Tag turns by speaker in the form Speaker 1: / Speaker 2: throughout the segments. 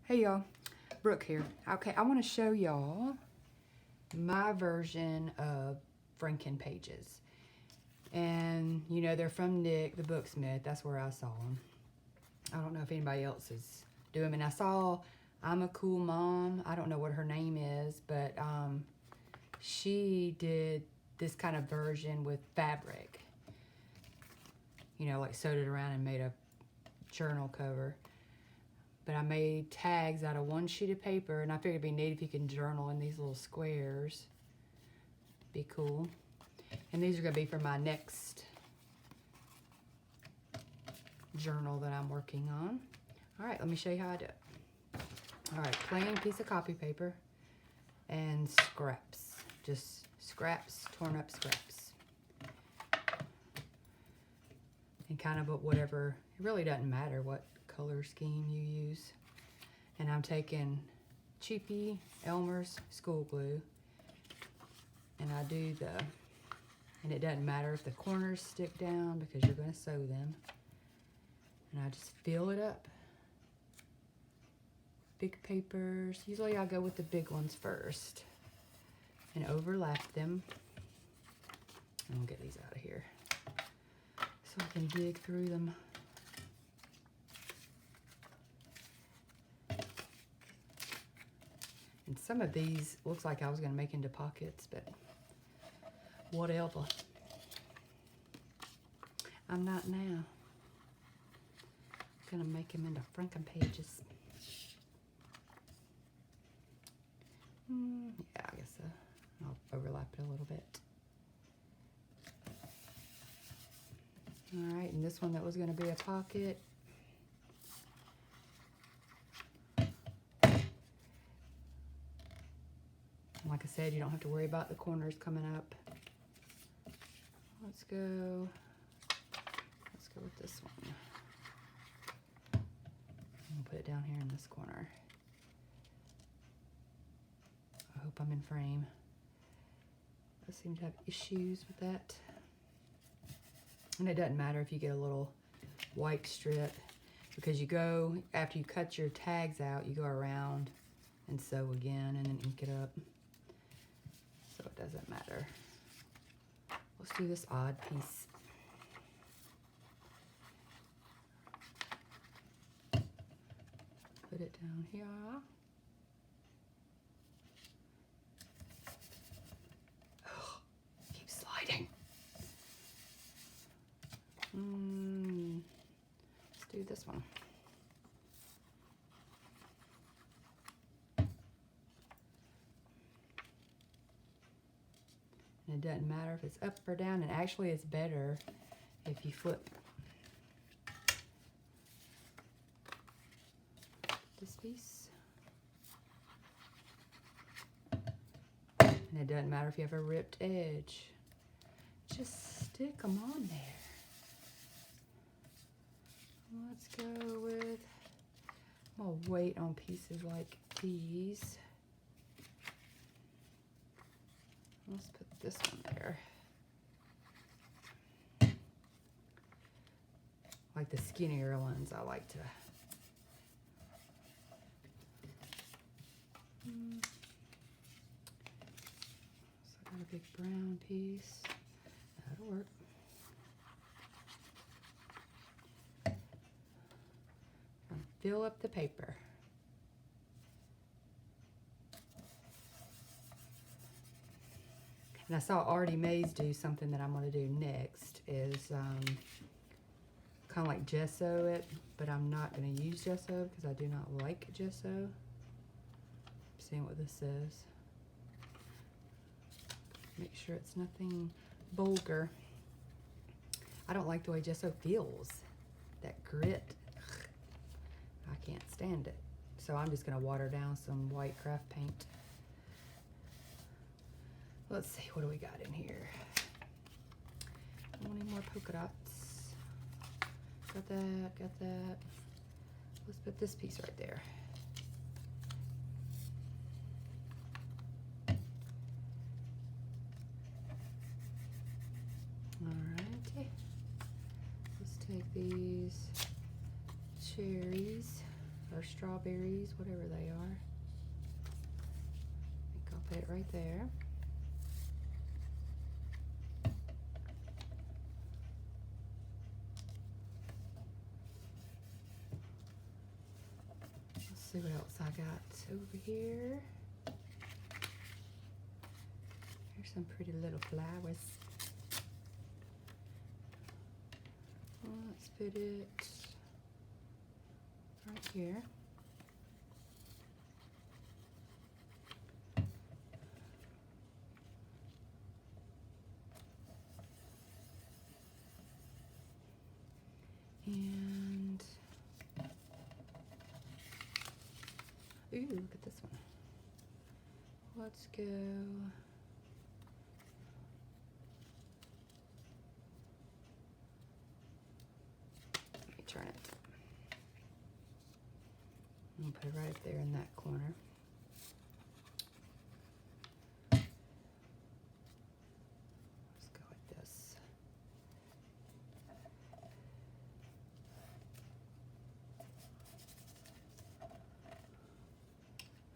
Speaker 1: Hey y'all, Brooke here. Okay, I want to show y'all my version of Frankenpages. And you know, they're from Nick, the booksmith. That's where I saw them. I don't know if anybody else is doing them. And I saw I'm a Cool Mom. I don't know what her name is, but she did this kind of version with fabric. You know, like sewed it around and made a journal cover. But I made tags out of one sheet of paper, and I figured it'd be neat if you can journal in these little squares. Be cool. And these are gonna be for my next journal that I'm working on. All right, let me show you how I do it. All right, plain piece of copy paper and scraps. Just scraps, torn up scraps. And kind of whatever, it really doesn't matter what color scheme you use. And I'm taking cheapy Elmer's school glue, and I do and it doesn't matter if the corners stick down because you're going to sew them. And I just fill it up. Big papers, usually I go with the big ones first and overlap them. And we'll get these out of here so I can dig through them. And some of these looks like I was going to make into pockets, but whatever. I'm not now. I'm going to make them into Frankenpages. Yeah, I guess so. I'll overlap it a little bit. All right, and this one that was going to be a pocket. Like I said, you don't have to worry about the corners coming up. Let's go with this one. I'll put it down here in this corner. I hope I'm in frame. I seem to have issues with that. And it doesn't matter if you get a little white strip, because you go, after you cut your tags out, you go around and sew again and then ink it up. So it doesn't matter. Let's do this odd piece. Put it down here. Oh, keep sliding. Let's do this one. And it doesn't matter if it's up or down, and actually it's better if you flip this piece. And it doesn't matter if you have a ripped edge. Just stick them on there. Let's go with, I'm gonna wait on pieces like these. Let's put this one there. Like the skinnier ones, I like to. So I got a big brown piece. That'll work. And fill up the paper. And I saw Artie Mays do something that I'm going to do next, is kind of like gesso it, but I'm not going to use gesso because I do not like gesso. Seeing what this says. Make sure it's nothing vulgar. I don't like the way gesso feels. That grit. I can't stand it. So I'm just going to water down some white craft paint. Let's see, what do we got in here? Any more polka dots? Got that, got that. Let's put this piece right there. Alrighty. Let's take these cherries, or strawberries, whatever they are. I think I'll put it right there. Let's see what else I got over here. Here's some pretty little flowers. Let's put it right here. And ooh, look at this one. Let's go. Let me turn it. I'll put it right up there in that corner. Let's go like this.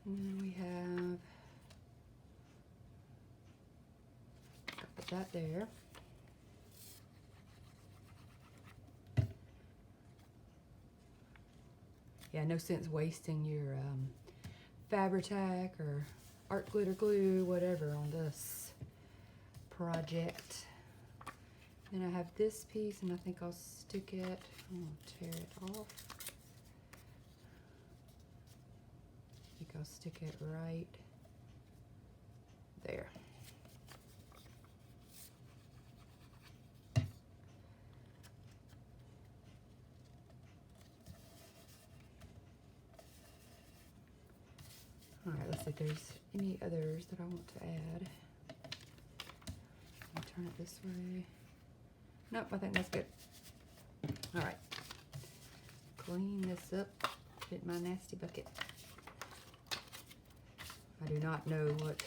Speaker 1: And then we have, put that there. Yeah, no sense wasting your Fabri-Tac or art glitter glue, whatever, on this project. Then I have this piece, and I think I'll stick it, I'm gonna tear it off. I think I'll stick it right there. All right, let's see if there's any others that I want to add. I'll turn it this way. Nope, I think that's good. All right, clean this up, put it in my nasty bucket. I do not know what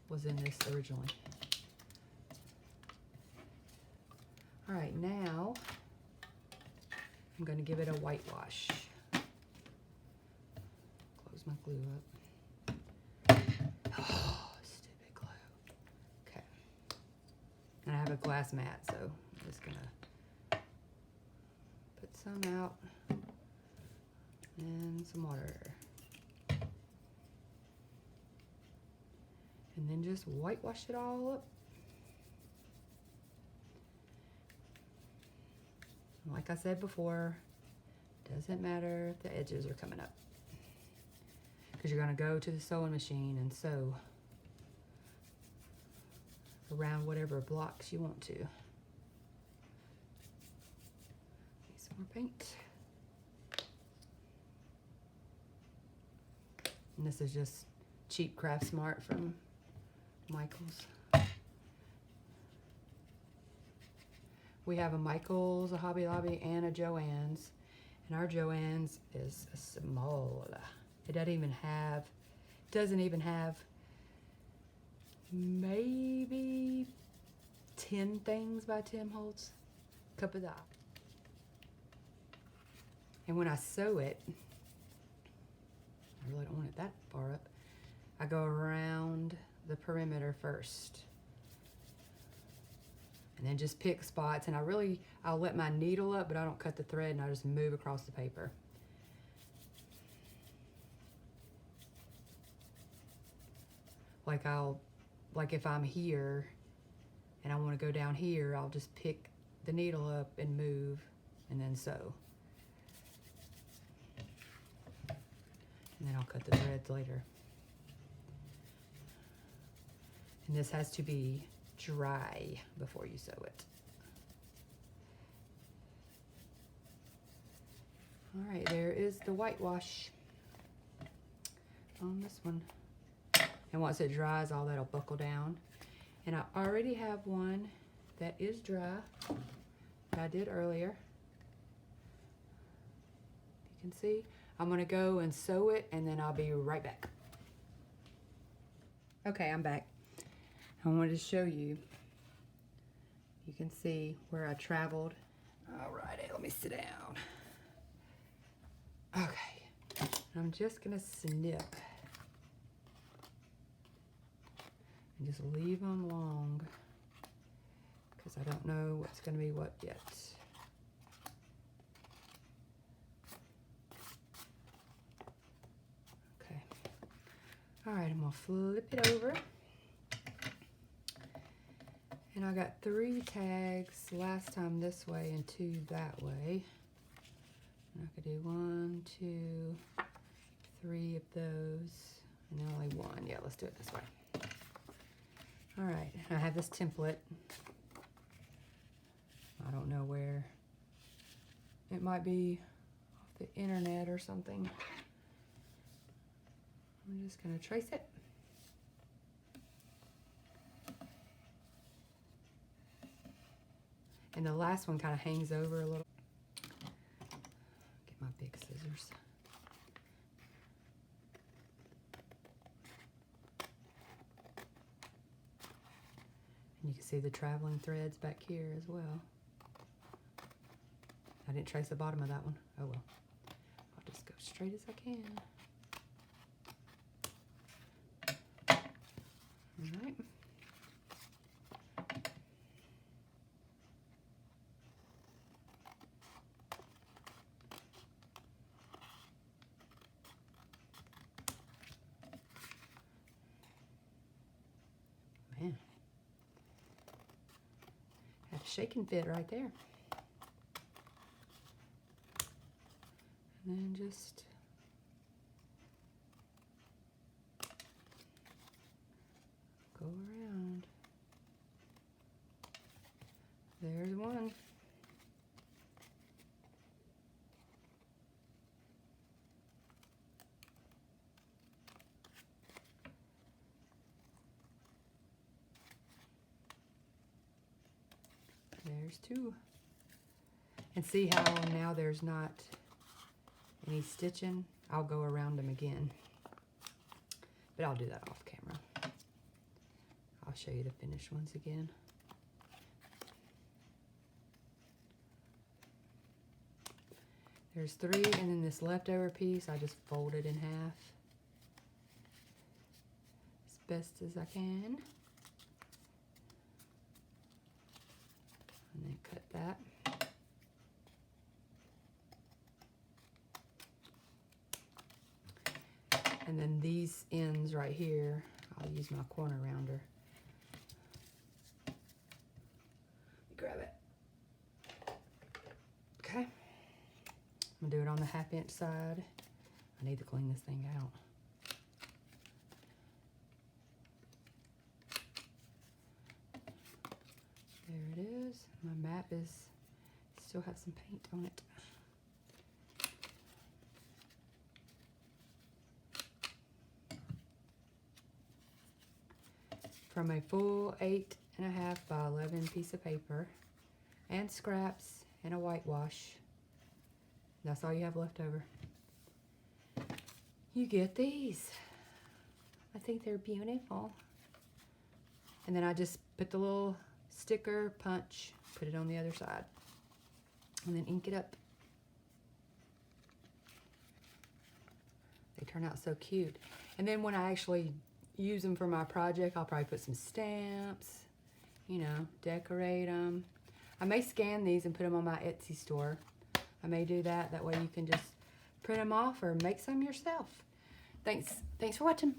Speaker 1: was in this originally. All right, now I'm going to give it a whitewash. Close my glue up. Oh, stupid glue. Okay. And I have a glass mat, so I'm just going to put some out and some water. And then just whitewash it all up. Like I said before, doesn't matter if the edges are coming up, because you're going to go to the sewing machine and sew around whatever blocks you want to. Need some more paint. And this is just cheap Craft Smart from Michael's. We have a Michael's, a Hobby Lobby, and a Joann's. And our Joann's is small. It doesn't even have maybe 10 things by Tim Holtz. Cup of that. And when I sew it, I really don't want it that far up. I go around the perimeter first. And then just pick spots, and I'll let my needle up, but I don't cut the thread, and I just move across the paper. Like if I'm here and I want to go down here, I'll just pick the needle up and move and then sew. And then I'll cut the threads later. And this has to be dry before you sew it. All right, there is the whitewash on this one. And once it dries, all that'll buckle down. And I already have one that is dry that I did earlier. You can see. I'm gonna go and sew it, and then I'll be right back. Okay, I'm back. I wanted to show you. You can see where I traveled. All righty, let me sit down. Okay. I'm just gonna snip and just leave them long because I don't know what's gonna be what yet. Okay. All right, I'm gonna flip it over. And I got 3 tags last time this way and 2 that way. And I could do 1, 2, 3 of those, and then only 1. Yeah, let's do it this way. All right, I have this template. I don't know where. It might be off the internet or something. I'm just gonna trace it. And the last one kind of hangs over a little. Get my big scissors. And you can see the traveling threads back here as well. I didn't trace the bottom of that one. Oh well. I'll just go straight as I can. All right. Man. Had a shake and fit right there. And then just go around. There's one. There's 2. And see how now there's not any stitching? I'll go around them again. But I'll do that off camera. I'll show you the finished ones again. There's 3, and then this leftover piece, I just fold it in half as best as I can. And then cut that. And then these ends right here, I'll use my corner rounder. Grab it. Okay. I'm gonna do it on the 1/2 inch side. I need to clean this thing out. There it is. My map is still has some paint on it. From a full 8.5 by 11 piece of paper and scraps and a whitewash. That's all you have left over. You get these. I think they're beautiful. And then I just put the little sticker punch, put it on the other side, and then ink it up. They turn out so cute. And then when I actually use them for my project, I'll probably put some stamps, you know, decorate them. I may scan these and put them on my Etsy store. I may do that. That way you can just print them off or make some yourself. Thanks for watching.